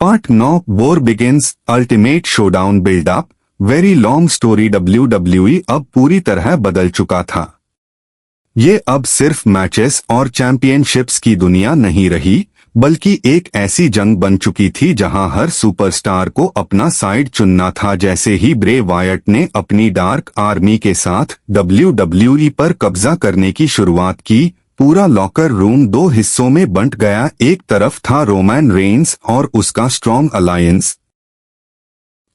Part 9 war begins ultimate showdown buildup very long story. WWE अब पूरी तरह बदल चुका था। ये अब सिर्फ मैचेस और चैंपियनशिप्स की दुनिया नहीं रही, बल्कि एक ऐसी जंग बन चुकी थी जहां हर सुपरस्टार को अपना साइड चुनना था। जैसे ही ब्रे वायट ने अपनी डार्क आर्मी के साथ WWE पर कब्जा करने की शुरुआत की, पूरा लॉकर रूम दो हिस्सों में बंट गया। एक तरफ था रोमन रेंस और उसका strong alliance,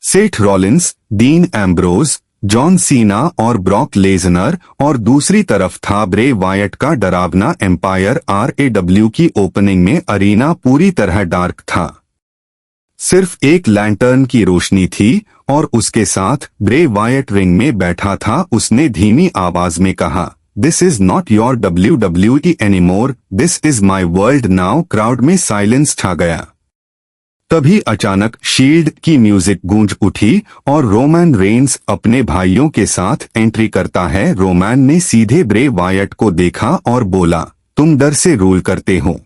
Seth Rollins, dean Ambrose, John Cena और ब्रॉक लेजनर, और दूसरी तरफ था ब्रे वायट का डरावना एम्पायर। RAW की ओपनिंग में अरीना पूरी तरह डार्क था। सिर्फ एक लैंटर्न की रोशनी थी और उसके साथ ब्रे वायट रिंग में बैठा था। उसने धीमी आवाज में कहा, this is not your WWE anymore, this is my world now. Crowd में साइलेंस छा गया। तभी अचानक शील्ड की म्यूजिक गूंज उठी और रोमन रेंस अपने भाइयों के साथ एंट्री करता है। रोमन ने सीधे ब्रे वायट को देखा और बोला, तुम डर से रूल करते हो,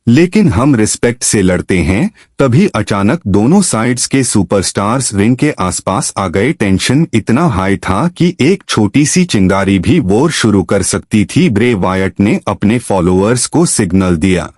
लेकिन हम रिस्पेक्ट से लड़ते हैं। तभी अचानक दोनों साइड्स के सुपरस्टार्स रिंग के आसपास आ गए। टेंशन इतना हाई था कि एक छोटी सी चिंगारी भी वॉर शुरू कर सकती थी। ब्रे वायट ने अपने फॉलोअर्स को सिग्नल दिया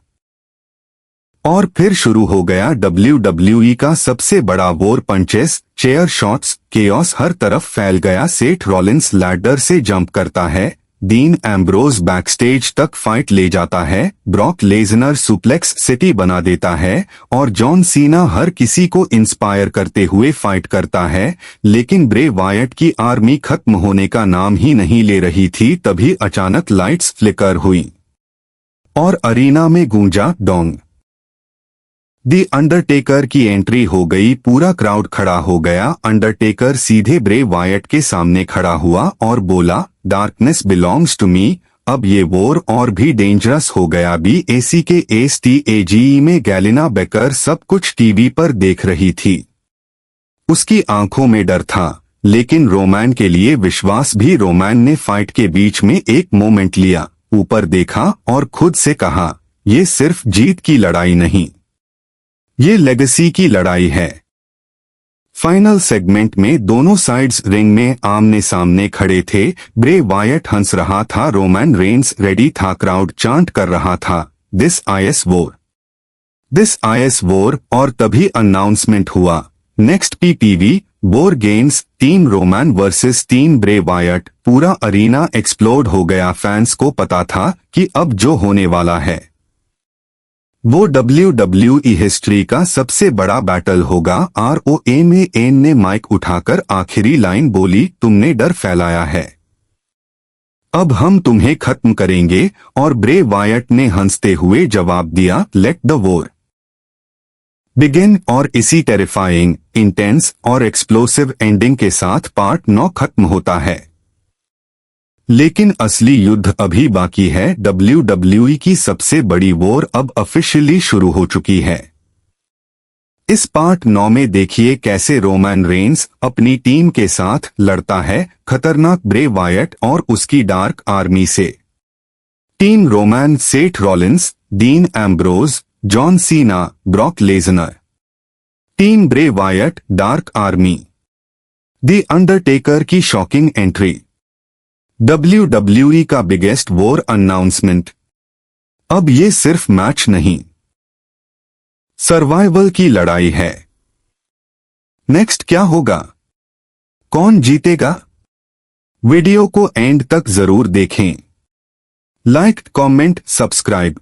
और फिर शुरू हो गया WWE का सबसे बड़ा war. Punches, chair shots, chaos हर तरफ फैल गया। सेथ रॉलिंस लैडर से जंप करता है, डीन एम्ब्रोज बैकस्टेज तक फाइट ले जाता है, ब्रॉक लेजनर सुप्लेक्स सिटी बना देता है और जॉन सीना हर किसी को इंस्पायर करते हुए फाइट करता है। लेकिन ब्रे वायट की आर्मी खत्म होने का नाम ही नहीं ले रही थी। तभी अचानक लाइट्स फ्लिकर हुई और अरीना में गूंजा डोंग। दी अंडरटेकर की एंट्री हो गई। पूरा क्राउड खड़ा हो गया। अंडरटेकर सीधे ब्रे वायट के सामने खड़ा हुआ और बोला, डार्कनेस बिलोंग्स टू मी। अब ये वॉर और भी डेंजरस हो गया। BAC के STAGE में गैलिना बेकर सब कुछ टीवी पर देख रही थी। उसकी आंखों में डर था, लेकिन रोमन के लिए विश्वास भी। रोमन ने फाइट के बीच में एक मोमेंट लिया, ऊपर देखा और खुद से कहा, ये सिर्फ जीत की लड़ाई नहीं, ये लेगेसी की लड़ाई है। फाइनल सेगमेंट में दोनों साइड्स रिंग में आमने सामने खड़े थे। ब्रे वायट हंस रहा था, रोमन रेंस रेडी था, क्राउड चांट कर रहा था, this IS war, this IS war. और तभी अनाउंसमेंट हुआ, next PPV war games, team Roman versus team ब्रे वायट। पूरा अरीना एक्सप्लोड हो गया। फैंस को पता था कि अब जो होने वाला है वो WWE हिस्ट्री का सबसे बड़ा बैटल होगा। ROMAN ने माइक उठाकर आखिरी लाइन बोली, तुमने डर फैलाया है, अब हम तुम्हें खत्म करेंगे। और ब्रे वायट ने हंसते हुए जवाब दिया, लेट द वॉर बिगिन। और इसी टेरिफाइंग, इंटेंस और एक्सप्लोसिव एंडिंग के साथ पार्ट 9 खत्म होता है। लेकिन असली युद्ध अभी बाकी है। WWE की सबसे बड़ी वॉर अब ऑफिशियली शुरू हो चुकी है। इस पार्ट 9 में देखिए कैसे रोमन रेंस अपनी टीम के साथ लड़ता है खतरनाक ब्रे वायट और उसकी डार्क आर्मी से। Team Roman, Seth Rollins, dean Ambrose, John Cena, Brock Lesnar. Team ब्रे वायट, डार्क आर्मी। दी अंडरटेकर की शॉकिंग एंट्री। WWE का बिगेस्ट वॉर अनाउंसमेंट। अब ये सिर्फ मैच नहीं, सर्वाइवल की लड़ाई है। नेक्स्ट क्या होगा, कौन जीतेगा? वीडियो को एंड तक जरूर देखें। Like, comment, subscribe.